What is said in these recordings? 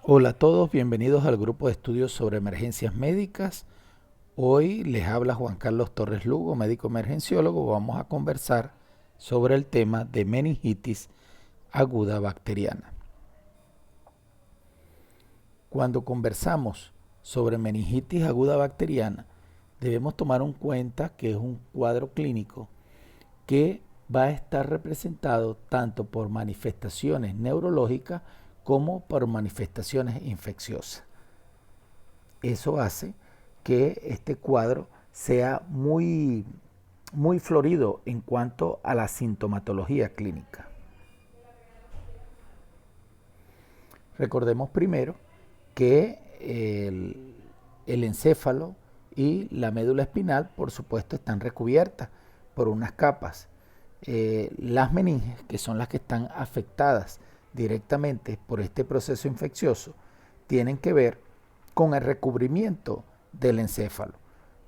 Hola a todos, bienvenidos al grupo de estudios sobre emergencias médicas. Hoy les habla Juan Carlos Torres Lugo, médico emergenciólogo. Vamos a conversar sobre el tema de meningitis aguda bacteriana. Cuando conversamos sobre meningitis aguda bacteriana, debemos tomar en cuenta que es un cuadro clínico que va a estar representado tanto por manifestaciones neurológicas como por manifestaciones infecciosas. Eso hace que este cuadro sea muy florido en cuanto a la sintomatología clínica. Recordemos primero que el encéfalo y la médula espinal, por supuesto, están recubiertas por unas capas. Las meninges, que son las que están afectadas directamente por este proceso infeccioso, tienen que ver con el recubrimiento del encéfalo.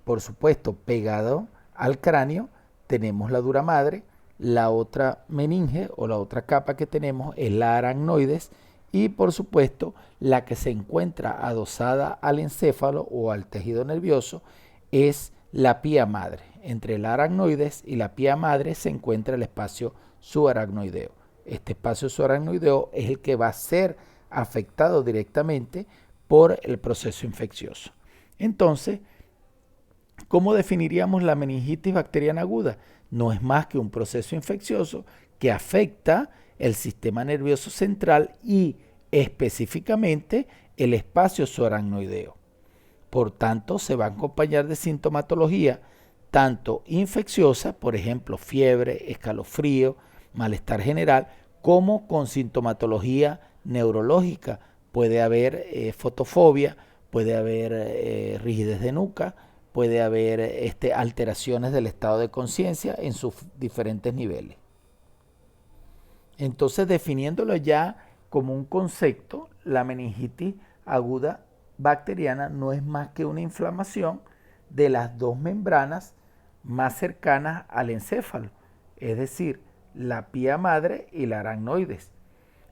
Por supuesto, pegado al cráneo tenemos la dura madre, la otra meninge o la otra capa que tenemos es la aracnoides y por supuesto la que se encuentra adosada al encéfalo o al tejido nervioso es la pía madre. Entre la aracnoides y la pía madre se encuentra el espacio subaracnoideo. Este espacio subaracnoideo es el que va a ser afectado directamente por el proceso infeccioso. Entonces, ¿cómo definiríamos la meningitis bacteriana aguda? No es más que un proceso infeccioso que afecta el sistema nervioso central y específicamente el espacio subaracnoideo. Por tanto, se va a acompañar de sintomatología tanto infecciosa, por ejemplo, fiebre, escalofrío, malestar general, como con sintomatología neurológica. Puede haber fotofobia, puede haber rigidez de nuca, puede haber alteraciones del estado de conciencia en sus diferentes niveles. Entonces, definiéndolo ya como un concepto, la meningitis aguda bacteriana no es más que una inflamación de las dos membranas más cercanas al encéfalo, es decir, la pía madre y la aracnoides.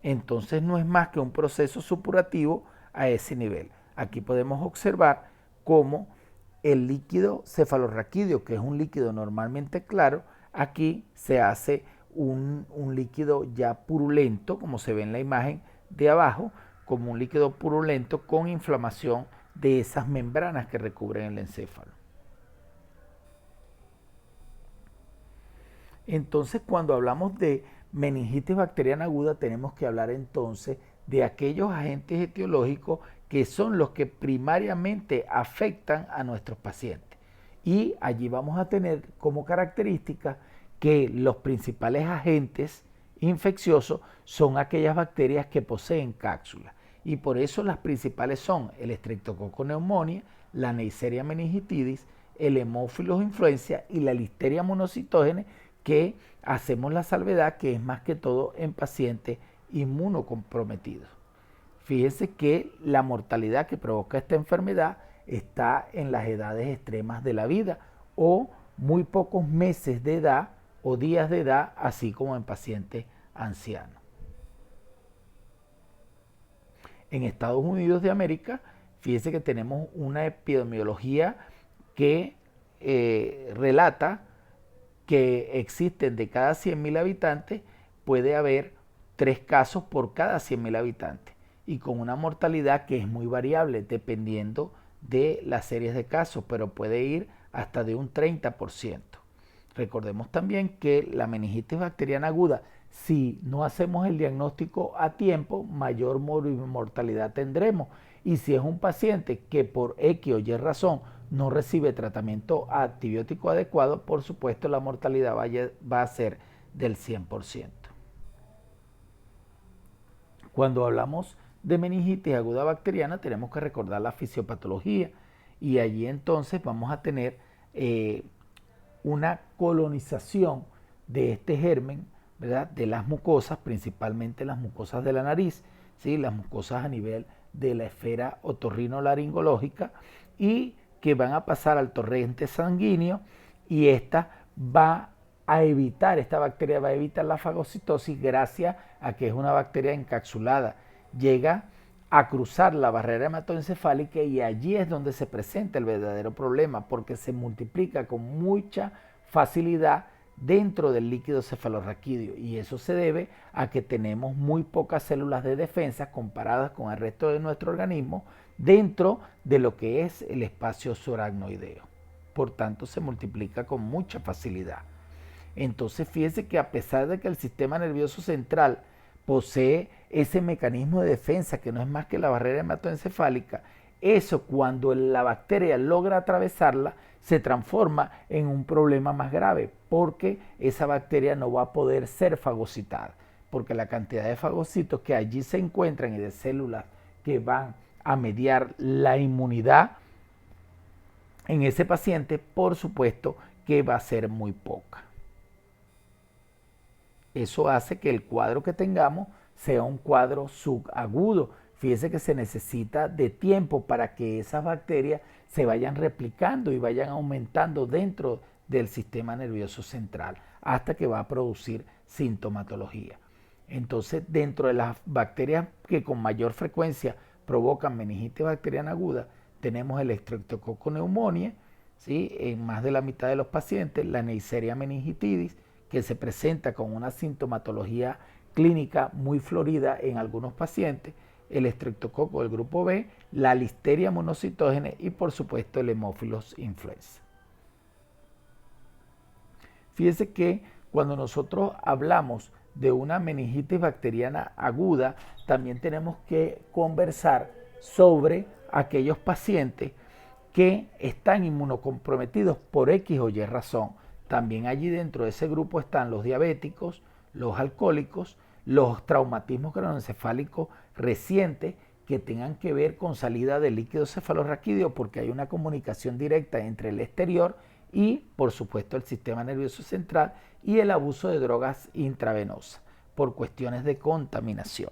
Entonces no es más que un proceso supurativo a ese nivel. Aquí podemos observar cómo el líquido cefalorraquídeo, que es un líquido normalmente claro, aquí se hace un líquido ya purulento, como se ve en la imagen de abajo, como un líquido purulento con inflamación de esas membranas que recubren el encéfalo. Entonces, cuando hablamos de meningitis bacteriana aguda, tenemos que hablar entonces de aquellos agentes etiológicos que son los que primariamente afectan a nuestros pacientes. Y allí vamos a tener como característica que los principales agentes infecciosos son aquellas bacterias que poseen cápsulas. Y por eso las principales son el Streptococcus pneumoniae, la Neisseria meningitidis, el Haemophilus influenza y la Listeria monocytogenes, que hacemos la salvedad que es más que todo en pacientes inmunocomprometidos. Fíjense que la mortalidad que provoca esta enfermedad está en las edades extremas de la vida o muy pocos meses de edad o días de edad, así como en pacientes ancianos. En Estados Unidos de América, fíjense que tenemos una epidemiología que relata que existen de cada 100.000 habitantes, puede haber 3 casos por cada 100.000 habitantes y con una mortalidad que es muy variable dependiendo de las series de casos, pero puede ir hasta de un 30%. Recordemos también que la meningitis bacteriana aguda, si no hacemos el diagnóstico a tiempo, mayor mortalidad tendremos. Y si es un paciente que por X o Y razón no recibe tratamiento antibiótico adecuado, por supuesto la mortalidad va a ser del 100%. Cuando hablamos de meningitis aguda bacteriana tenemos que recordar la fisiopatología y allí entonces vamos a tener una colonización de este germen, ¿verdad? De las mucosas, principalmente las mucosas de la nariz, ¿sí? Las mucosas a nivel de la esfera otorrinolaringológica y que van a pasar al torrente sanguíneo y esta bacteria va a evitar la fagocitosis gracias a que es una bacteria encapsulada. Llega a cruzar la barrera hematoencefálica y allí es donde se presenta el verdadero problema porque se multiplica con mucha facilidad dentro del líquido cefalorraquídeo y eso se debe a que tenemos muy pocas células de defensa comparadas con el resto de nuestro organismo dentro de lo que es el espacio subaracnoideo. Por tanto, se multiplica con mucha facilidad. Entonces, fíjese que a pesar de que el sistema nervioso central posee ese mecanismo de defensa que no es más que la barrera hematoencefálica, eso cuando la bacteria logra atravesarla se transforma en un problema más grave porque esa bacteria no va a poder ser fagocitada porque la cantidad de fagocitos que allí se encuentran y de células que van a mediar la inmunidad en ese paciente, por supuesto que va a ser muy poca. Eso hace que el cuadro que tengamos sea un cuadro subagudo. Fíjese que se necesita de tiempo para que esas bacterias se vayan replicando y vayan aumentando dentro del sistema nervioso central hasta que va a producir sintomatología. Entonces, dentro de las bacterias que con mayor frecuencia provocan meningitis bacteriana aguda, tenemos el Streptococcus pneumoniae, ¿sí? En más de la mitad de los pacientes, la Neisseria meningitidis, que se presenta con una sintomatología clínica muy florida en algunos pacientes, el estreptococo del grupo B, la Listeria monocytogenes y por supuesto el Haemophilus influenza. Fíjese que cuando nosotros hablamos de una meningitis bacteriana aguda, también tenemos que conversar sobre aquellos pacientes que están inmunocomprometidos por X o Y razón. También allí dentro de ese grupo están los diabéticos, los alcohólicos, los traumatismos craneoencefálicos recientes que tengan que ver con salida de líquido cefalorraquídeo porque hay una comunicación directa entre el exterior y, por supuesto, el sistema nervioso central y el abuso de drogas intravenosas por cuestiones de contaminación.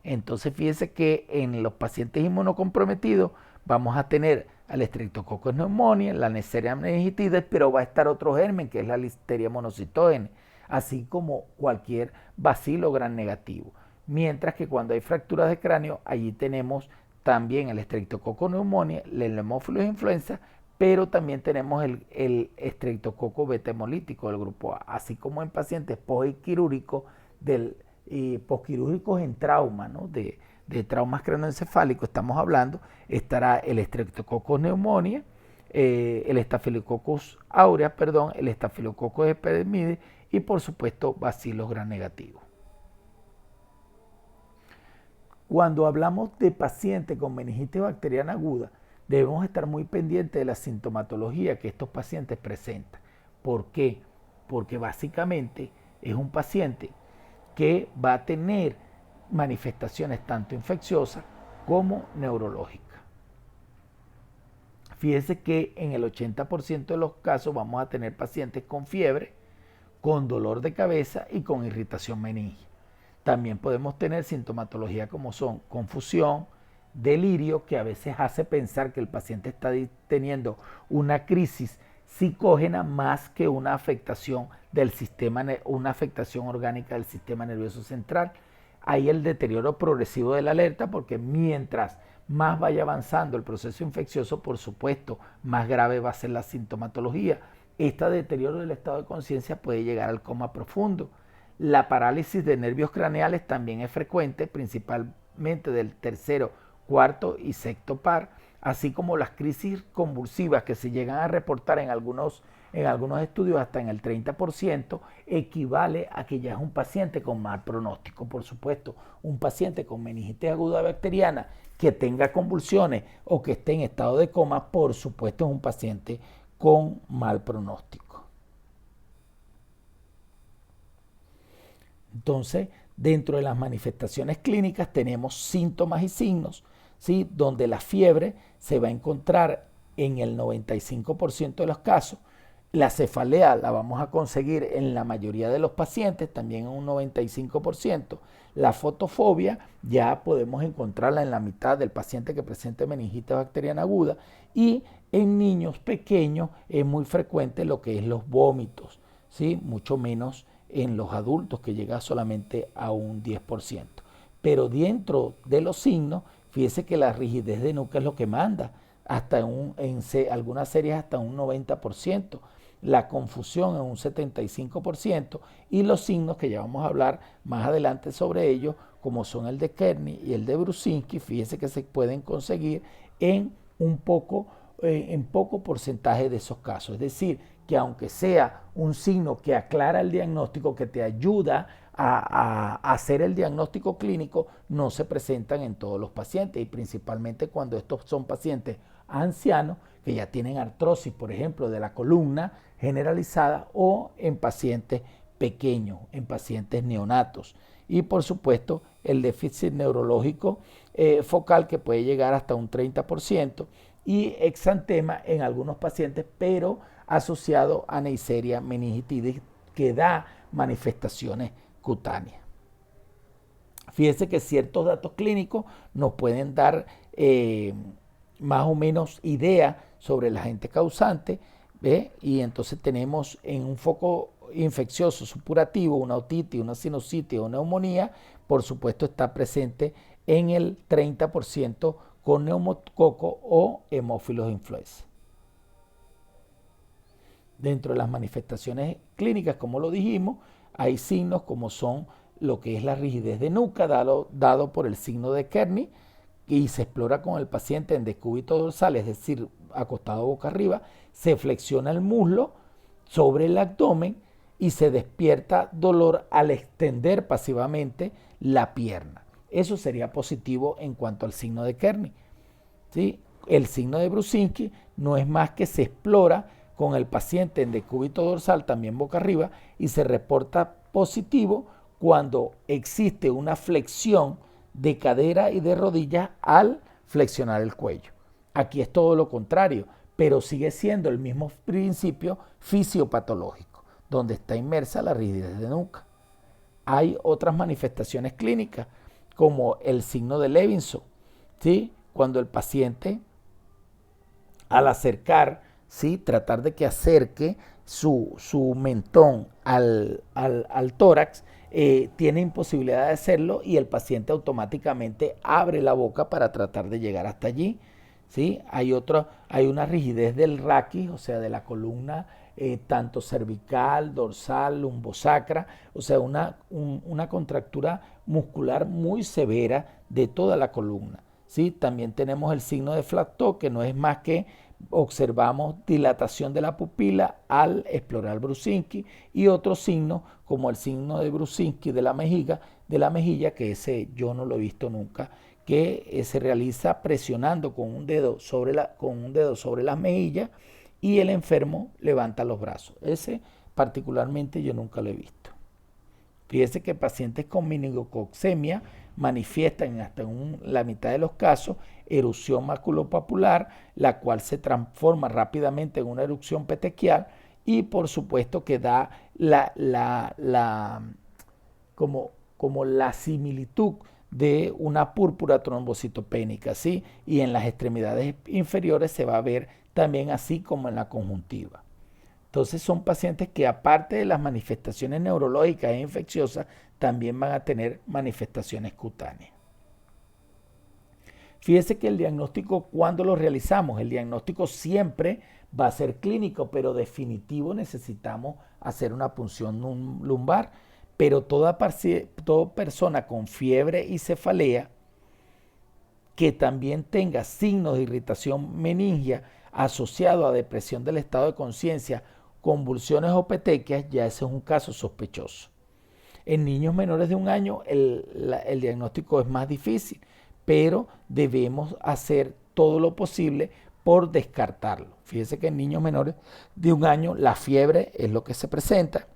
Entonces, fíjense que en los pacientes inmunocomprometidos vamos a tener al Streptococcus pneumoniae, la Neisseria meningitidis, pero va a estar otro germen que es la Listeria monocytogenes, así como cualquier bacilo gram negativo. Mientras que cuando hay fracturas de cráneo, allí tenemos también el Streptococcus pneumoniae, el Haemophilus influenza, pero también tenemos el Streptococcus beta hemolítico del grupo A, así como en pacientes postquirúrgicos posquirúrgicos en trauma, ¿no? de traumas craneoencefálicos estamos hablando, estará el Streptococcus pneumoniae, el Staphylococcus aureus, el Staphylococcus epidermidis y por supuesto bacilos gram negativos. Cuando hablamos de pacientes con meningitis bacteriana aguda, debemos estar muy pendientes de la sintomatología que estos pacientes presentan. ¿Por qué? Porque básicamente es un paciente que va a tener manifestaciones tanto infecciosas como neurológicas. Fíjese que en el 80% de los casos vamos a tener pacientes con fiebre, con dolor de cabeza y con irritación meningea. También podemos tener sintomatología como son confusión, delirio, que a veces hace pensar que el paciente está teniendo una crisis psicógena más que una afectación del sistema, una afectación orgánica del sistema nervioso central. Hay el deterioro progresivo de la alerta porque mientras más vaya avanzando el proceso infeccioso, por supuesto, más grave va a ser la sintomatología. Este deterioro del estado de conciencia puede llegar al coma profundo. La parálisis de nervios craneales también es frecuente, principalmente del tercero, cuarto y sexto par, así como las crisis convulsivas que se llegan a reportar en algunos estudios hasta en el 30%, equivale a que ya es un paciente con mal pronóstico. Por supuesto, un paciente con meningitis aguda bacteriana que tenga convulsiones o que esté en estado de coma, por supuesto es un paciente con mal pronóstico. Entonces, dentro de las manifestaciones clínicas tenemos síntomas y signos, ¿sí? Donde la fiebre se va a encontrar en el 95% de los casos. La cefalea la vamos a conseguir en la mayoría de los pacientes, también en un 95%. La fotofobia ya podemos encontrarla en la mitad del paciente que presente meningitis bacteriana aguda. Y en niños pequeños es muy frecuente lo que es los vómitos, ¿sí? Mucho menos en los adultos, que llega solamente a un 10%. Pero dentro de los signos Fíjese que la rigidez de nuca es lo que manda, hasta algunas series hasta un 90%, la confusión en un 75% y los signos que ya vamos a hablar más adelante sobre ellos, como son el de Kearney y el de Brusinski, fíjese que se pueden conseguir en en poco porcentaje de esos casos. Es decir, que aunque sea un signo que aclara el diagnóstico, que te ayuda a hacer el diagnóstico clínico, no se presentan en todos los pacientes y principalmente cuando estos son pacientes ancianos que ya tienen artrosis, por ejemplo, de la columna generalizada o en pacientes pequeños, en pacientes neonatos. Y por supuesto el déficit neurológico focal que puede llegar hasta un 30% y exantema en algunos pacientes, pero asociado a Neisseria meningitidis que da manifestaciones cutáneas. Fíjense que ciertos datos clínicos nos pueden dar más o menos idea sobre el agente causante, ¿ve? Y entonces tenemos en un foco infeccioso supurativo una otitis, una sinusitis o neumonía, por supuesto está presente en el 30% con neumococo o hemófilos influenza. Dentro de las manifestaciones clínicas, como lo dijimos, hay signos como son lo que es la rigidez de nuca, dado por el signo de Kearney, y se explora con el paciente en decúbito dorsal, es decir, acostado boca arriba, se flexiona el muslo sobre el abdomen y se despierta dolor al extender pasivamente la pierna. Eso sería positivo en cuanto al signo de Kearney, ¿sí? El signo de Brusinski no es más que se explora con el paciente en decúbito dorsal, también boca arriba, y se reporta positivo cuando existe una flexión de cadera y de rodilla al flexionar el cuello. Aquí es todo lo contrario, pero sigue siendo el mismo principio fisiopatológico, donde está inmersa la rigidez de nuca. Hay otras manifestaciones clínicas, como el signo de Levinson, ¿sí? Cuando el paciente, al acercar, ¿sí? Tratar de que acerque su mentón al tórax, tiene imposibilidad de hacerlo y el paciente automáticamente abre la boca para tratar de llegar hasta allí, ¿sí? Hay una rigidez del raquis, o sea, de la columna, tanto cervical, dorsal, lumbosacra, o sea, una contractura muscular muy severa de toda la columna, ¿sí? También tenemos el signo de Flateau, que no es más que observamos dilatación de la pupila al explorar Brusinski, y otros signos como el signo de Brusinski de la mejilla, que ese yo no lo he visto nunca, que se realiza presionando con un dedo sobre las mejillas y el enfermo levanta los brazos. Ese particularmente yo nunca lo he visto. Fíjese que pacientes con meningococcemia manifiestan hasta la mitad de los casos erupción maculopapular, la cual se transforma rápidamente en una erupción petequial y por supuesto que da como la similitud de una púrpura trombocitopénica, ¿sí? Y en las extremidades inferiores se va a ver también así como en la conjuntiva. Entonces son pacientes que aparte de las manifestaciones neurológicas e infecciosas, también van a tener manifestaciones cutáneas. Fíjese que el diagnóstico, ¿cuándo lo realizamos? El diagnóstico siempre va a ser clínico, pero definitivo necesitamos hacer una punción lumbar. Pero toda persona con fiebre y cefalea que también tenga signos de irritación meningia asociado a depresión del estado de conciencia, convulsiones o petequias, ya ese es un caso sospechoso. En niños menores de 1 año el diagnóstico es más difícil, pero debemos hacer todo lo posible por descartarlo. Fíjese que en niños menores de 1 año la fiebre es lo que se presenta,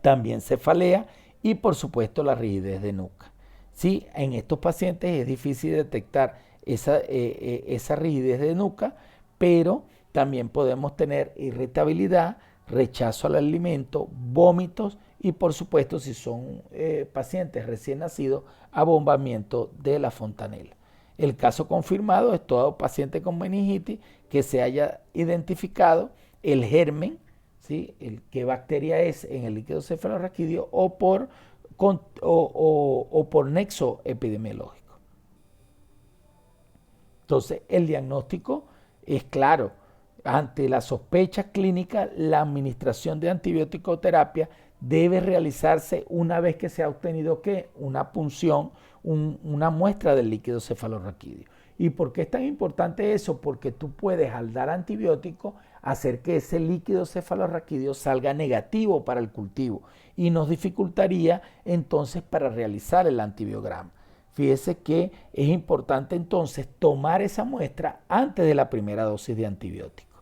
también cefalea y por supuesto la rigidez de nuca. Sí, en estos pacientes es difícil detectar esa rigidez de nuca, pero también podemos tener irritabilidad, rechazo al alimento, vómitos y por supuesto si son pacientes recién nacidos, abombamiento de la fontanela. El caso confirmado es todo paciente con meningitis que se haya identificado el germen, ¿sí? Qué bacteria es en el líquido cefalorraquídeo o por nexo epidemiológico. Entonces, el diagnóstico es claro. Ante la sospecha clínica, la administración de antibiótico-terapia debe realizarse una vez que se ha obtenido ¿qué? Una punción, una muestra del líquido cefalorraquídeo. ¿Y por qué es tan importante eso? Porque tú puedes, al dar antibiótico, hacer que ese líquido cefalorraquídeo salga negativo para el cultivo y nos dificultaría entonces para realizar el antibiograma. Fíjese que es importante entonces tomar esa muestra antes de la primera dosis de antibiótico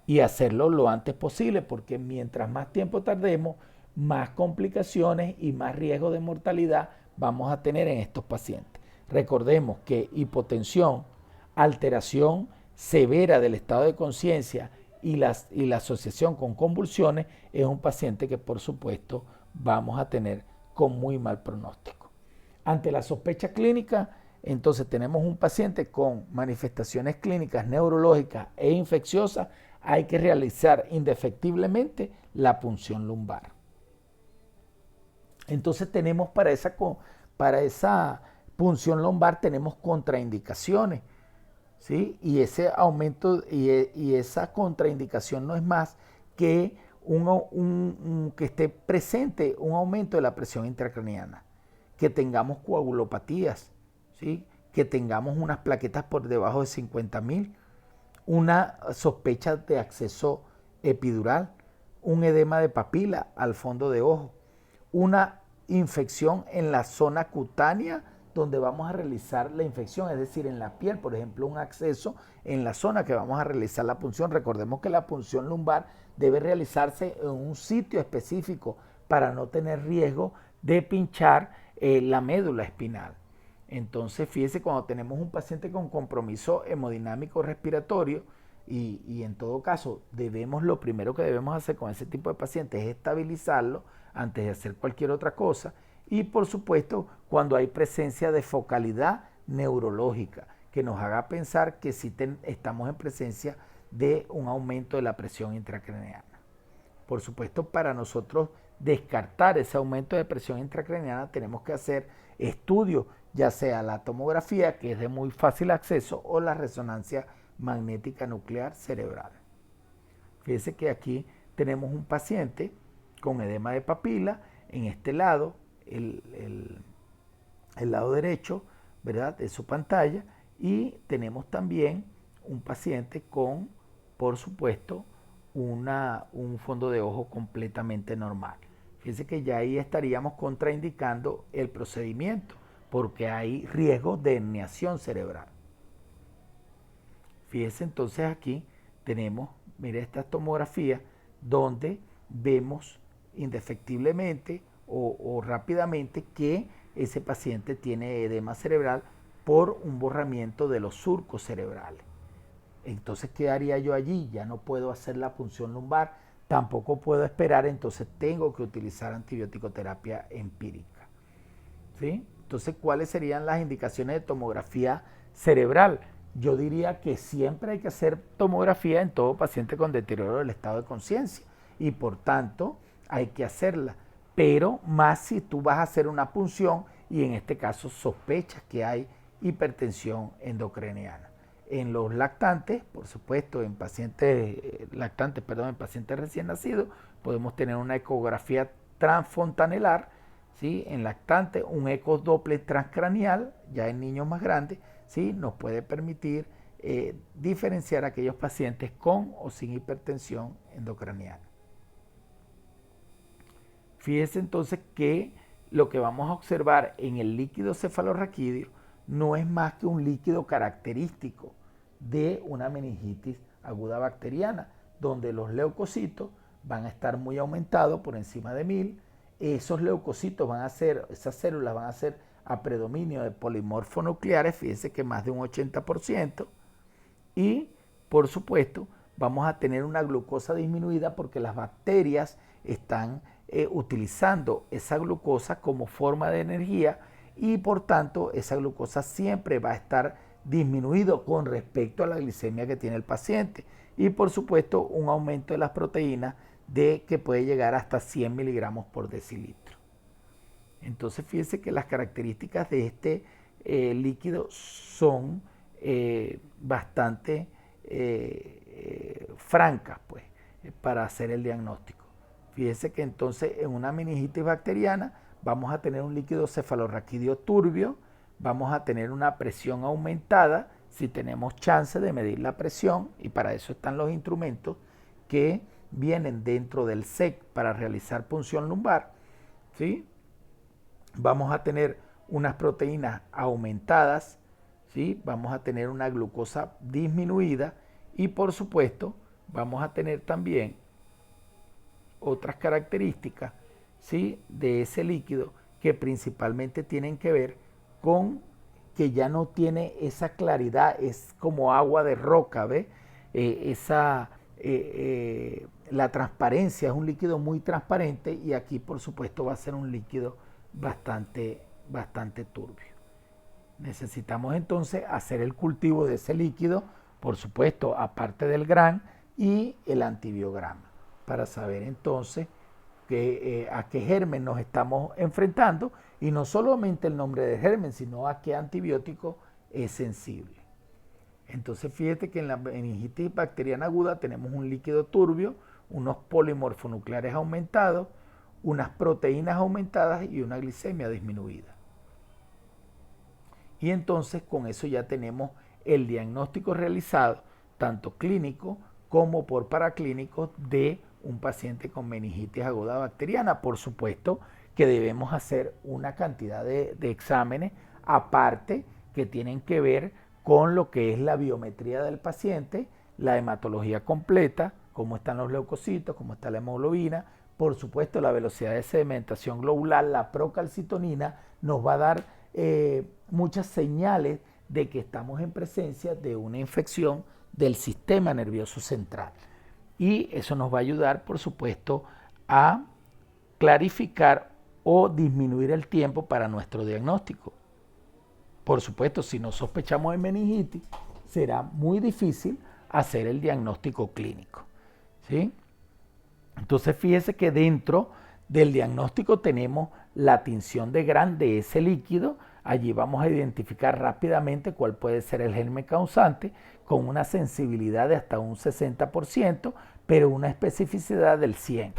y hacerlo lo antes posible, porque mientras más tiempo tardemos, más complicaciones y más riesgo de mortalidad vamos a tener en estos pacientes. Recordemos que hipotensión, alteración severa del estado de conciencia y la asociación con convulsiones es un paciente que por supuesto vamos a tener con muy mal pronóstico. Ante la sospecha clínica, entonces tenemos un paciente con manifestaciones clínicas neurológicas e infecciosas, hay que realizar indefectiblemente la punción lumbar. Entonces tenemos para esa punción lumbar tenemos contraindicaciones, ¿sí? Y ese aumento y esa contraindicación no es más que que esté presente un aumento de la presión intracraneana, que tengamos coagulopatías, ¿sí? Que tengamos unas plaquetas por debajo de 50.000, una sospecha de acceso epidural, un edema de papila al fondo de ojo, una infección en la zona cutánea donde vamos a realizar la infección, es decir, en la piel, por ejemplo, un acceso en la zona que vamos a realizar la punción. Recordemos que la punción lumbar debe realizarse en un sitio específico para no tener riesgo de pinchar la médula espinal. Entonces, fíjese, cuando tenemos un paciente con compromiso hemodinámico respiratorio y en todo caso lo primero que debemos hacer con ese tipo de pacientes es estabilizarlo antes de hacer cualquier otra cosa. Y por supuesto, cuando hay presencia de focalidad neurológica que nos haga pensar que sí estamos en presencia de un aumento de la presión intracraneana. Por supuesto, para nosotros descartar ese aumento de presión intracraneana tenemos que hacer estudios, ya sea la tomografía, que es de muy fácil acceso, o la resonancia magnética nuclear cerebral. Fíjense que aquí tenemos un paciente con edema de papila, en este lado, el lado derecho, ¿verdad?, de su pantalla, y tenemos también un paciente con, por supuesto, un fondo de ojo completamente normal. Fíjense que ya ahí estaríamos contraindicando el procedimiento porque hay riesgo de herniación cerebral. Fíjense entonces aquí tenemos, mire estas tomografías donde vemos indefectiblemente o rápidamente que ese paciente tiene edema cerebral por un borramiento de los surcos cerebrales. Entonces, ¿qué haría yo allí? Ya no puedo hacer la punción lumbar, tampoco puedo esperar, entonces tengo que utilizar antibiótico-terapia empírica. ¿Sí? Entonces, ¿cuáles serían las indicaciones de tomografía cerebral? Yo diría que siempre hay que hacer tomografía en todo paciente con deterioro del estado de conciencia y por tanto hay que hacerla, pero más si tú vas a hacer una punción y en este caso sospechas que hay hipertensión endocraniana. En los lactantes, por supuesto, en pacientes en pacientes recién nacidos, podemos tener una ecografía transfontanelar, ¿sí? En lactantes, un ecodoppler transcranial, ya en niños más grandes, ¿sí? Nos puede permitir diferenciar a aquellos pacientes con o sin hipertensión endocraniana. Fíjese entonces que lo que vamos a observar en el líquido cefalorraquídeo no es más que un líquido característico de una meningitis aguda bacteriana, donde los leucocitos van a estar muy aumentados por encima de 1000. Esos leucocitos esas células van a ser a predominio de polimorfonucleares, fíjense que más de un 80%, y por supuesto vamos a tener una glucosa disminuida porque las bacterias están utilizando esa glucosa como forma de energía y por tanto esa glucosa siempre va a estar disminuido con respecto a la glicemia que tiene el paciente y por supuesto un aumento de las proteínas que puede llegar hasta 100 miligramos por decilitro. Entonces fíjense que las características de este líquido son bastante francas, pues, para hacer el diagnóstico. Fíjense que entonces en una meningitis bacteriana vamos a tener un líquido cefalorraquídeo turbio, vamos a tener una presión aumentada, si tenemos chance de medir la presión, y para eso están los instrumentos que vienen dentro del SEC para realizar punción lumbar, ¿sí? Vamos a tener unas proteínas aumentadas, ¿sí? Vamos a tener una glucosa disminuida y por supuesto vamos a tener también otras características, ¿sí?, de ese líquido que principalmente tienen que ver con que ya no tiene esa claridad, es como agua de roca, ¿ves? La transparencia es un líquido muy transparente y aquí por supuesto va a ser un líquido bastante turbio. Necesitamos entonces hacer el cultivo de ese líquido, por supuesto, aparte del GRAN y el antibiograma, para saber entonces a qué germen nos estamos enfrentando y no solamente el nombre del germen, sino a qué antibiótico es sensible. Entonces fíjate que en la meningitis bacteriana aguda tenemos un líquido turbio, unos polimorfonucleares aumentados, unas proteínas aumentadas y una glicemia disminuida. Y entonces con eso ya tenemos el diagnóstico realizado, tanto clínico como por paraclínico, de un paciente con meningitis aguda bacteriana. Por supuesto que debemos hacer una cantidad de exámenes aparte que tienen que ver con lo que es la biometría del paciente, la hematología completa, cómo están los leucocitos, cómo está la hemoglobina, por supuesto la velocidad de sedimentación globular, la procalcitonina, nos va a dar muchas señales de que estamos en presencia de una infección del sistema nervioso central. Y eso nos va a ayudar, por supuesto, a clarificar o disminuir el tiempo para nuestro diagnóstico. Por supuesto, si no sospechamos de meningitis, será muy difícil hacer el diagnóstico clínico, ¿sí? Entonces, fíjese que dentro del diagnóstico tenemos la tinción de GRAN de ese líquido. Allí vamos a identificar rápidamente cuál puede ser el germen causante con una sensibilidad de hasta un 60%, pero una especificidad del 100%.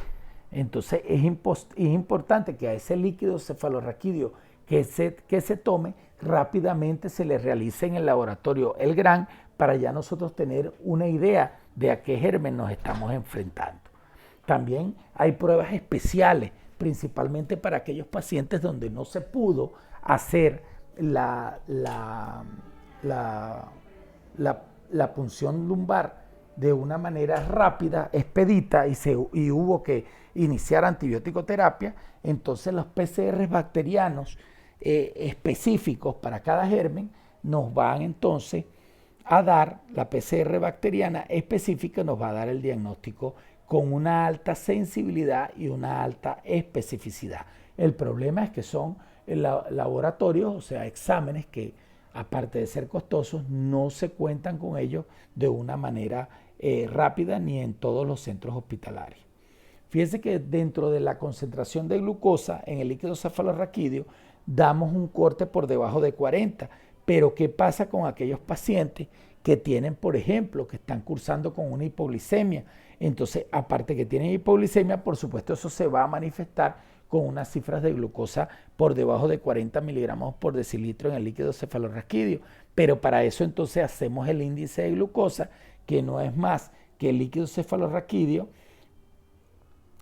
Entonces es importante que a ese líquido cefalorraquídeo que se tome, rápidamente se le realice en el laboratorio el GRAN para ya nosotros tener una idea de a qué germen nos estamos enfrentando. También hay pruebas especiales, principalmente para aquellos pacientes donde no se pudo hacer la punción lumbar de una manera rápida, expedita, y hubo que iniciar antibiótico terapia. Entonces los PCR bacterianos específicos para cada germen nos van entonces a dar, la PCR bacteriana específica nos va a dar el diagnóstico con una alta sensibilidad y una alta especificidad. El problema es que son laboratorios, o sea, exámenes que, aparte de ser costosos, no se cuentan con ellos de una manera rápida ni en todos los centros hospitalarios. Fíjense que dentro de la concentración de glucosa en el líquido cefalorraquídeo damos un corte por debajo de 40, pero ¿qué pasa con aquellos pacientes que tienen, por ejemplo, que están cursando con una hipoglicemia? Entonces, aparte que tienen hipoglicemia, por supuesto eso se va a manifestar con unas cifras de glucosa por debajo de 40 miligramos por decilitro en el líquido cefalorraquídeo. Pero para eso entonces hacemos el índice de glucosa, que no es más que el líquido cefalorraquídeo,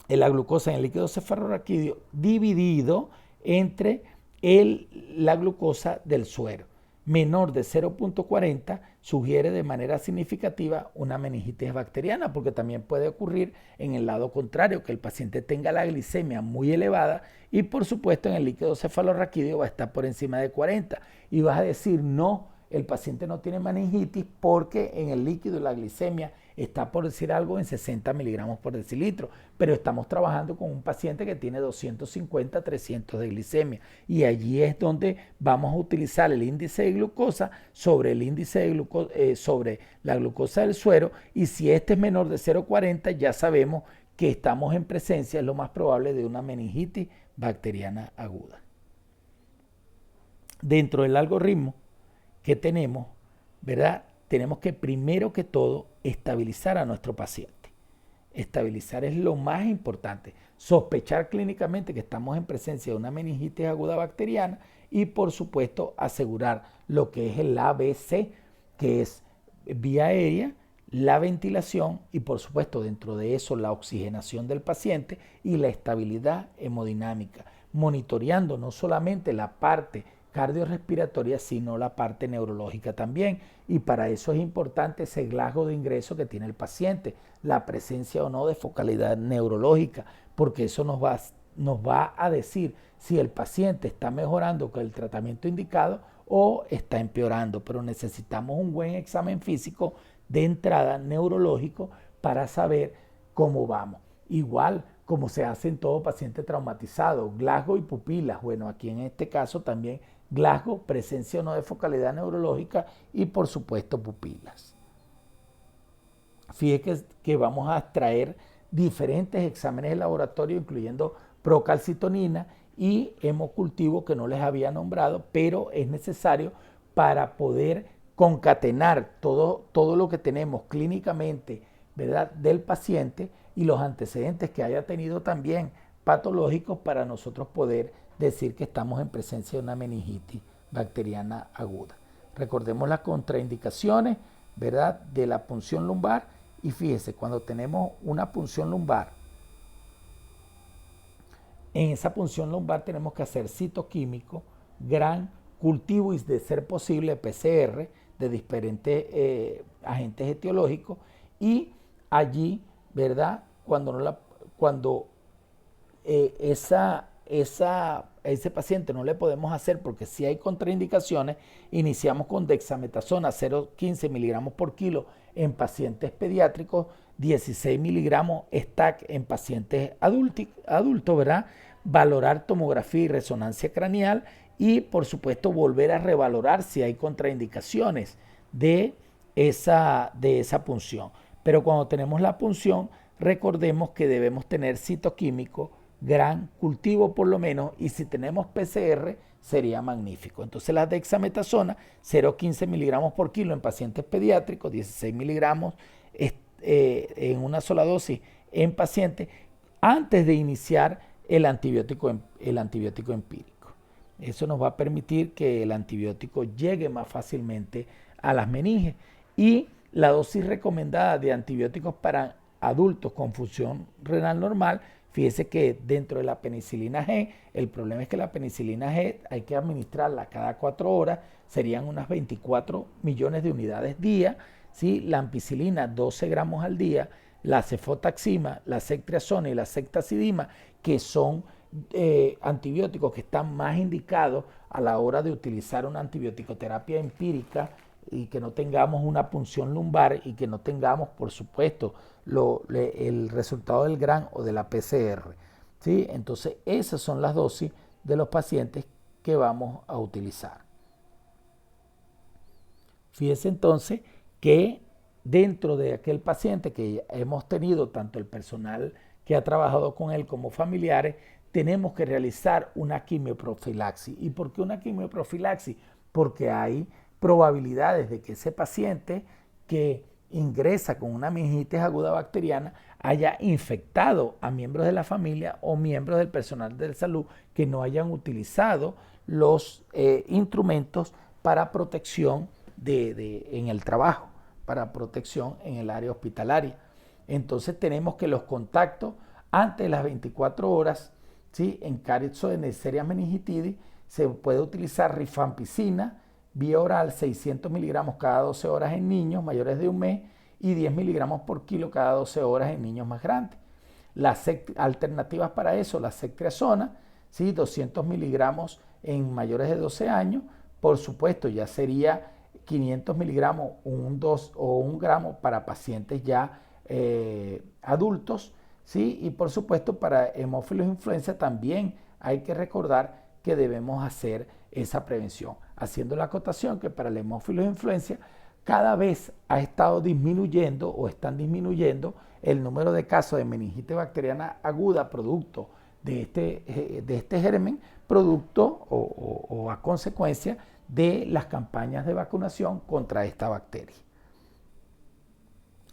la glucosa en el líquido cefalorraquídeo dividido entre la glucosa del suero. Menor de 0.40 sugiere de manera significativa una meningitis bacteriana, porque también puede ocurrir en el lado contrario, que el paciente tenga la glicemia muy elevada y por supuesto en el líquido cefalorraquídeo va a estar por encima de 40 y vas a decir no, el paciente no tiene meningitis porque en el líquido la glicemia está, por decir algo, en 60 miligramos por decilitro, pero estamos trabajando con un paciente que tiene 250, 300 de glicemia y allí es donde vamos a utilizar el índice de glucosa sobre el índice de glucosa, sobre la glucosa del suero, y si este es menor de 0.40 ya sabemos que estamos en presencia, es lo más probable, de una meningitis bacteriana aguda. Dentro del algoritmo que tenemos, ¿verdad? Tenemos que primero que todo estabilizar a nuestro paciente. Estabilizar es lo más importante. Sospechar clínicamente que estamos en presencia de una meningitis aguda bacteriana y por supuesto asegurar lo que es el ABC, que es vía aérea, la ventilación y por supuesto dentro de eso la oxigenación del paciente y la estabilidad hemodinámica, monitoreando no solamente la parte cardiorrespiratoria, sino la parte neurológica también. Y para eso es importante ese Glasgow de ingreso que tiene el paciente, la presencia o no de focalidad neurológica, porque eso nos va a decir si el paciente está mejorando con el tratamiento indicado o está empeorando. Pero necesitamos un buen examen físico de entrada neurológico para saber cómo vamos. Igual como se hace en todo paciente traumatizado, Glasgow y pupilas. Bueno, aquí en este caso también Glasgow, presencia o no de focalidad neurológica y por supuesto pupilas. Fíjate que vamos a extraer diferentes exámenes de laboratorio, incluyendo procalcitonina y hemocultivo que no les había nombrado, pero es necesario para poder concatenar todo lo que tenemos clínicamente, ¿verdad?, del paciente y los antecedentes que haya tenido también patológicos para nosotros poder decir que estamos en presencia de una meningitis bacteriana aguda. Recordemos las contraindicaciones, ¿verdad?, de la punción lumbar y fíjese, cuando tenemos una punción lumbar, en esa punción lumbar tenemos que hacer citoquímico, gran cultivo y de ser posible PCR de diferentes agentes etiológicos y allí, ¿verdad? Cuando ese paciente no le podemos hacer porque si hay contraindicaciones, iniciamos con dexametasona 0,15 miligramos por kilo en pacientes pediátricos, 16 miligramos STAC en pacientes adultos, ¿verdad? Valorar tomografía y resonancia craneal y por supuesto volver a revalorar si hay contraindicaciones de esa punción. Pero cuando tenemos la punción, recordemos que debemos tener citoquímico, gran cultivo por lo menos, y si tenemos PCR sería magnífico. Entonces la dexametasona, 0,15 miligramos por kilo en pacientes pediátricos, 16 miligramos en una sola dosis en pacientes, antes de iniciar el antibiótico empírico. Eso nos va a permitir que el antibiótico llegue más fácilmente a las meninges. Y la dosis recomendada de antibióticos para adultos con función renal normal, fíjese que dentro de la penicilina G, el problema es que la penicilina G hay que administrarla cada 4 horas, serían unas 24 millones de unidades día, ¿sí? La ampicilina 12 gramos al día, la cefotaxima, la ceftriaxona y la ceftazidima, que son antibióticos que están más indicados a la hora de utilizar una antibiótico-terapia empírica y que no tengamos una punción lumbar y que no tengamos, por supuesto, el resultado del GRAN o de la PCR, ¿sí? Entonces, esas son las dosis de los pacientes que vamos a utilizar. Fíjese entonces que dentro de aquel paciente que hemos tenido, tanto el personal que ha trabajado con él como familiares, tenemos que realizar una quimioprofilaxis. ¿Y por qué una quimioprofilaxis? Porque hay probabilidades de que ese paciente que ingresa con una meningitis aguda bacteriana haya infectado a miembros de la familia o miembros del personal de salud que no hayan utilizado los instrumentos para protección en el trabajo, para protección en el área hospitalaria. Entonces tenemos que los contactos antes de las 24 horas, ¿sí?, en caso de Neisseria meningitidis se puede utilizar rifampicina vía oral 600 miligramos cada 12 horas en niños mayores de un mes y 10 miligramos por kilo cada 12 horas en niños más grandes. Las alternativas para eso, la ceftriaxona, ¿sí?, 200 miligramos en mayores de 12 años, por supuesto ya sería 500 miligramos o 1 gramo para pacientes ya adultos, ¿sí? Y por supuesto para hemófilos influenza también hay que recordar que debemos hacer esa prevención, haciendo la acotación que para el hemófilos influenza cada vez ha estado disminuyendo o están disminuyendo el número de casos de meningitis bacteriana aguda producto de este germen, producto o a consecuencia de las campañas de vacunación contra esta bacteria.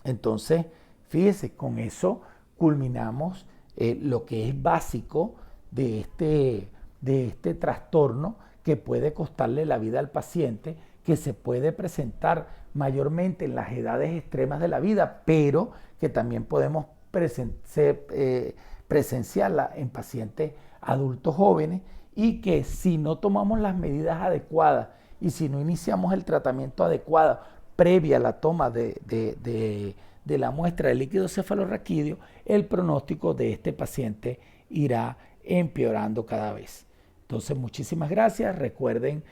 Entonces, fíjese, con eso culminamos lo que es básico de este trastorno que puede costarle la vida al paciente, que se puede presentar mayormente en las edades extremas de la vida, pero que también podemos presenciarla en pacientes adultos jóvenes, y que si no tomamos las medidas adecuadas y si no iniciamos el tratamiento adecuado previa a la toma de la muestra de líquido cefalorraquídeo, el pronóstico de este paciente irá empeorando cada vez. Entonces, muchísimas gracias. Recuerden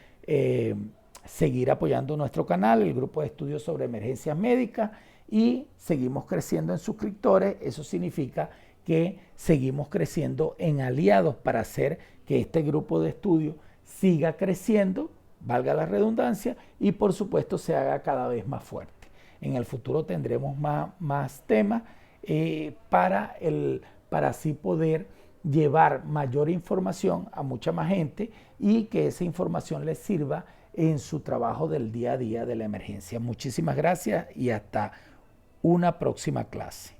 seguir apoyando nuestro canal, el grupo de estudios sobre emergencias médicas, y seguimos creciendo en suscriptores. Eso significa que seguimos creciendo en aliados para hacer que este grupo de estudio siga creciendo, valga la redundancia, y por supuesto se haga cada vez más fuerte. En el futuro tendremos más temas para así poder llevar mayor información a mucha más gente y que esa información les sirva en su trabajo del día a día de la emergencia. Muchísimas gracias y hasta una próxima clase.